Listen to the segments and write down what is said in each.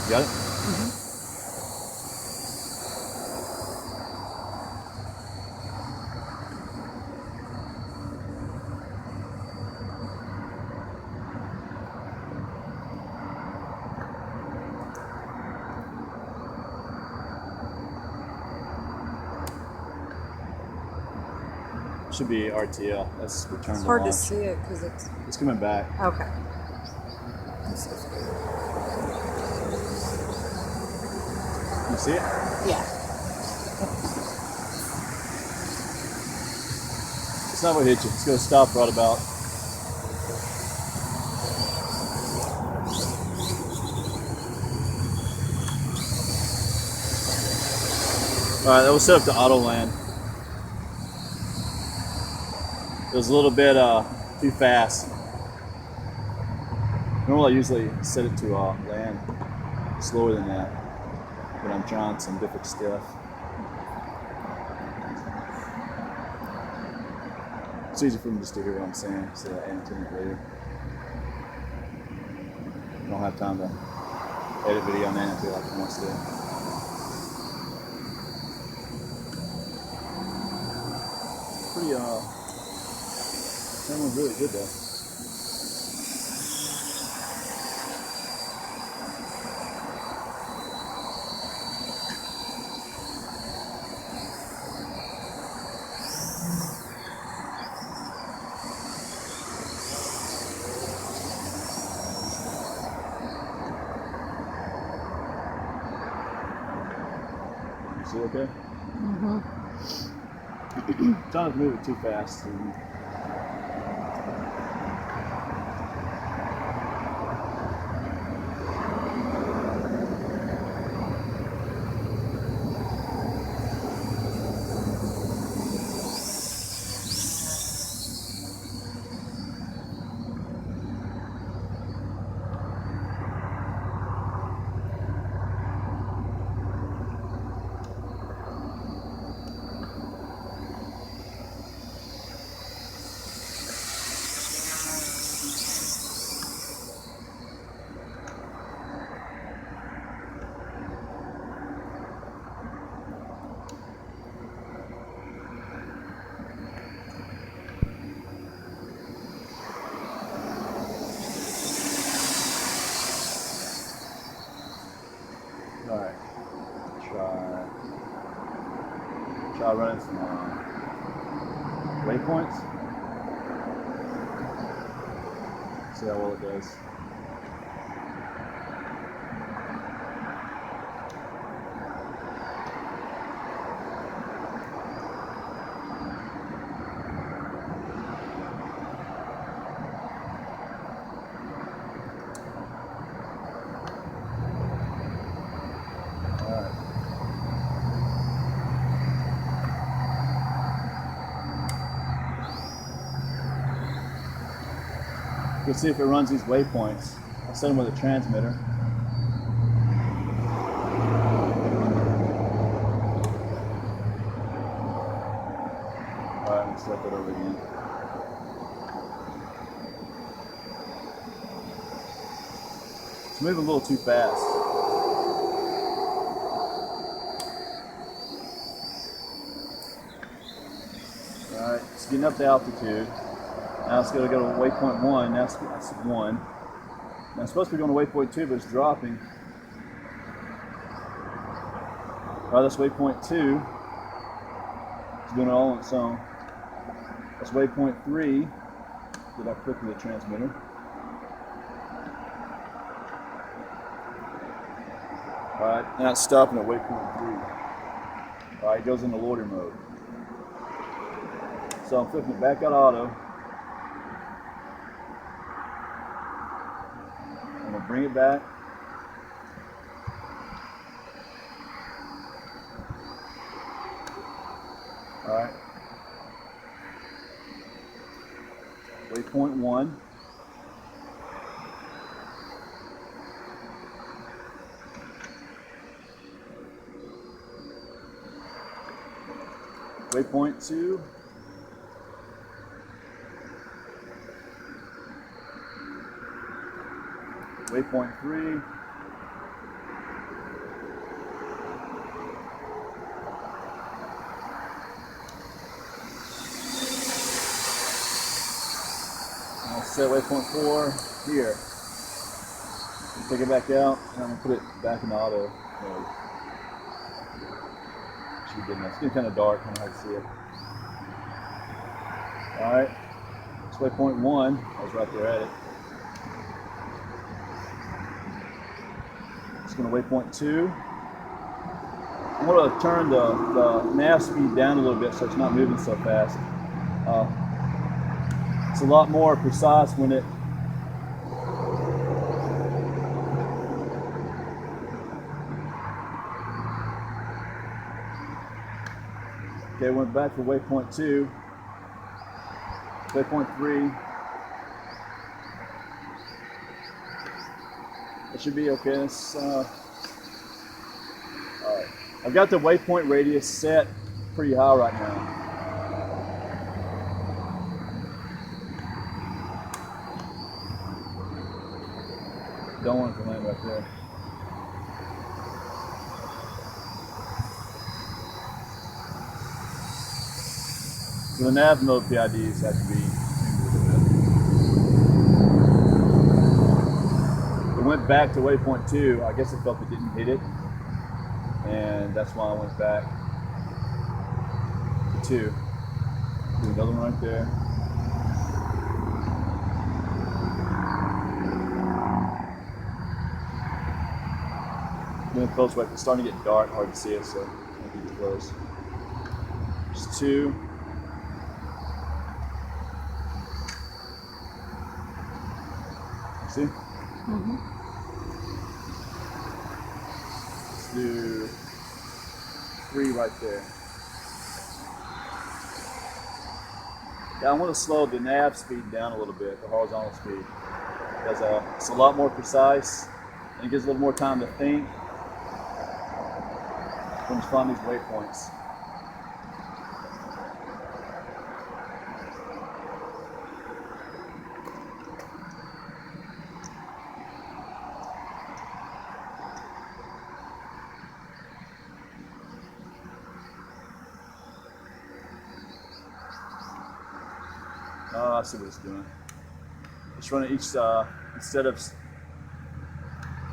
Got it? Should be RTL. That's return It's to hard to launch. see it because it's coming back. okay. You see it? Yeah. It's not what hit you. It's going to stop right about. All right, that was set up to auto land. It was a little bit too fast. Normally I usually set it to land slower than that, but I'm trying some different stuff. It's easy for me just to hear what I'm saying, so I answer it later. I don't have time to edit video on that and feel like I want to. Pretty that one's really good though. See okay? Mm-hmm. Trying not to move it too fast. Alright, try running some waypoints. See how well it does. Let's see if it runs these waypoints. I'll set them with a transmitter. Alright, let's select that over again. It's moving a little too fast. Alright, it's getting up to altitude. Now it's going to go to waypoint 1. That's 1. Now it's supposed to be going to waypoint 2, but it's dropping. Alright, that's waypoint 2. It's doing it all on its own. That's waypoint 3 that I clicked with the transmitter. Alright, now it's stopping at waypoint 3. Alright, it goes into loiter mode. So I'm flipping it back out of auto. I'm going to bring it back. Alright. Waypoint 1. Waypoint 2. Waypoint 3. set waypoint 4 here. Take it back out, and I'm gonna put it back in auto mode. Should be good enough. It's getting kind of dark, kind of hard to see it. All right, it's waypoint 1. I was right there at it. It's gonna waypoint 2. I'm gonna turn the nav speed down a little bit so it's not moving so fast. It's a lot more precise when it okay, went back to waypoint 2, waypoint 3. It should be okay. It's, all right. I've got the waypoint radius set pretty high right now. Don't want it to land right there. So the nav mode PIDs have to be tuned a little bit. It went back to waypoint 2. I guess it felt it didn't hit it, and that's why I went back to 2. Do another one right there. Getting close, but it's starting to get dark, hard to see it, so I'm gonna get close. Just 2. See? Mm-hmm. Let's do 3 right there. Yeah, I want to slow the nav speed down a little bit, the horizontal speed, because it's a lot more precise and it gives a little more time to think when you find these waypoints. Oh, I see what it's doing. It's running each, instead of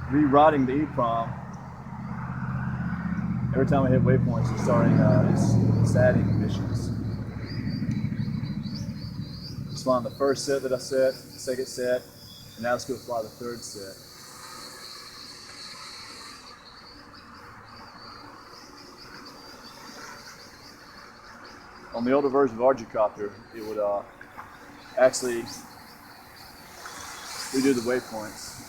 rewriting the EEPROM, every time I hit waypoints, it's starting, it's adding emissions. It's flying the first set that I set, the second set, and now it's going to fly the third set. On the older version of Arducopter, it would actually redo the waypoints.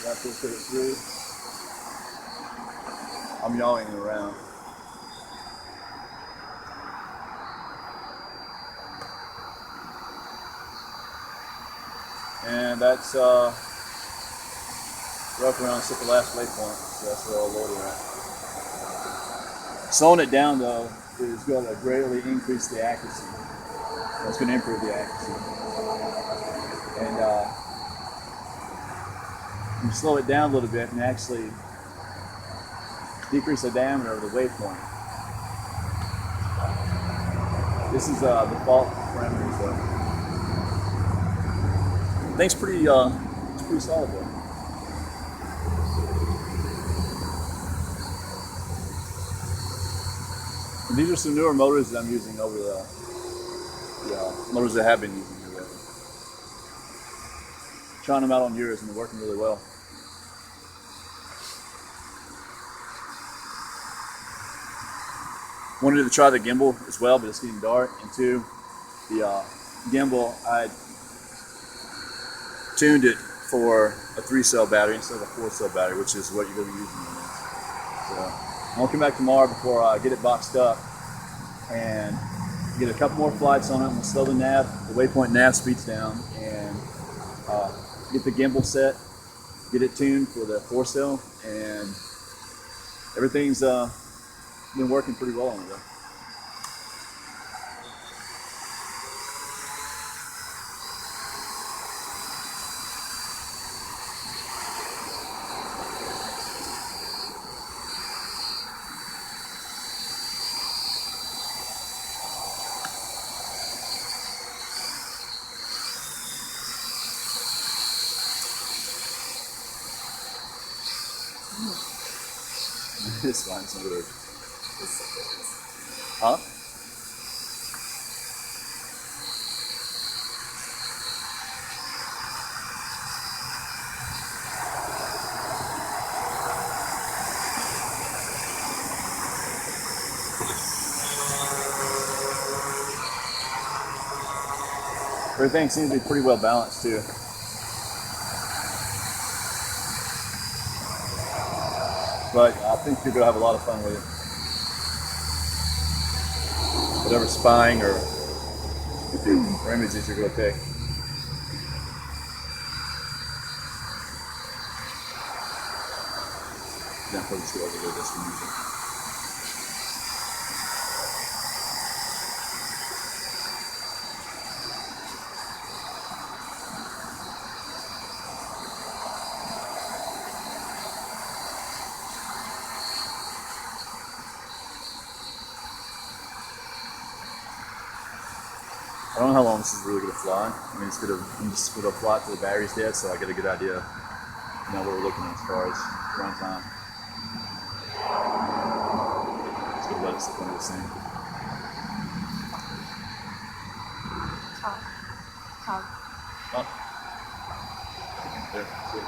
Got this set at 3. I'm yawing around. And that's roughly around the last waypoint, so that's where I'll load it at. Slowing it down though is going to greatly increase the accuracy. It's going to improve the accuracy. And you slow it down a little bit and actually decrease the diameter of the waypoint. This is the default parameters though. I think it's pretty solid though. And these are some newer motors that I'm using over the motors that I have been using here lately. Trying them out on yours and they're working really well. Wanted to try the gimbal as well, but it's getting dark. And 2, the gimbal, I tuned it for a 3-cell battery instead of a 4-cell battery, which is what you're going to be using in this. So I'm going to come back tomorrow before I get it boxed up and get a couple more flights on it. I'm going to slow the waypoint nav speeds down, and get the gimbal set, get it tuned for the 4-cell, and everything's been working pretty well on it though. It's fine. It's not really. Huh? Everything seems to be pretty well balanced too. But I think you're gonna have a lot of fun with it. Whatever spying or images you're gonna take. Yeah, I'll just go over there just for music. I don't know how long this is really going to fly. I mean, I'm just going to fly till the battery's dead, so I get a good idea, what we're looking at as far as run time. Just going to let it sit under the sink. Tom. Oh. There, see.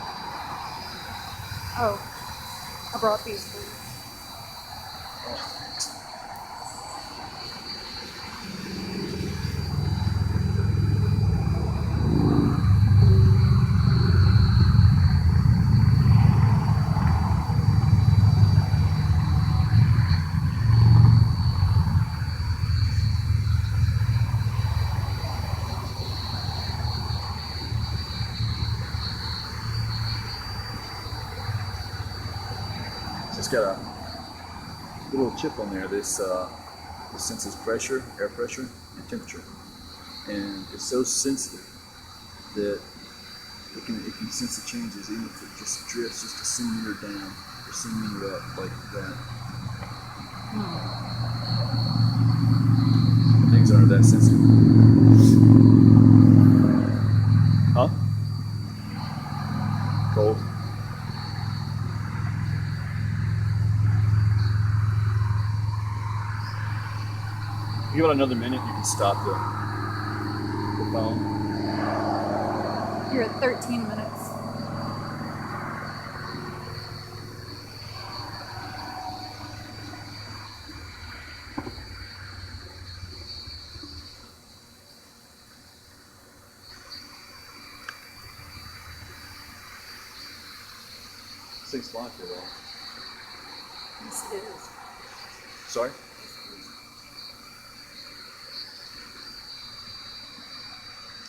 Oh, I brought these for you. Oh. It's got a little chip on there. This senses pressure, air pressure, and temperature, and it's so sensitive that it can sense the changes, even if it just drifts just a centimeter down or centimeter up like that. Things aren't that sensitive. Huh? Cold. Give it another minute, you can stop the phone. You're at 13 minutes. This thing's flying for a while. Yes, it is. Sorry?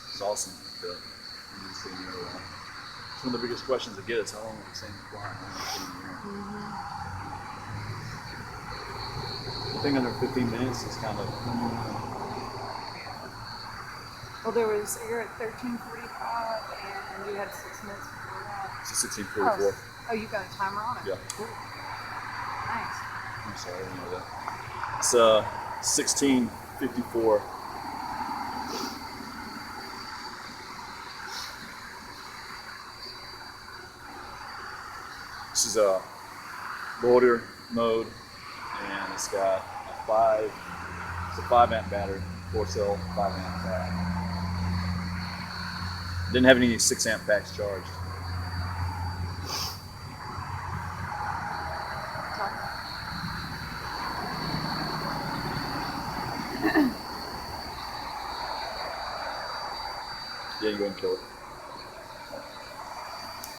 It's awesome. It's one of the biggest questions I get is how long will this thing fly? The thing under 15 minutes is kind of. Well, you're at 13:45 and you had 6 minutes before that. It's a 16:44. Oh, you got a timer on it? Yeah. Cool. Nice. I'm sorry, I didn't know that. It's 16:54. This is a Loiter mode, and it's got a 5 amp battery, 4-cell 5 amp pack. Didn't have any 6 amp packs charged. Yeah, you go and kill it.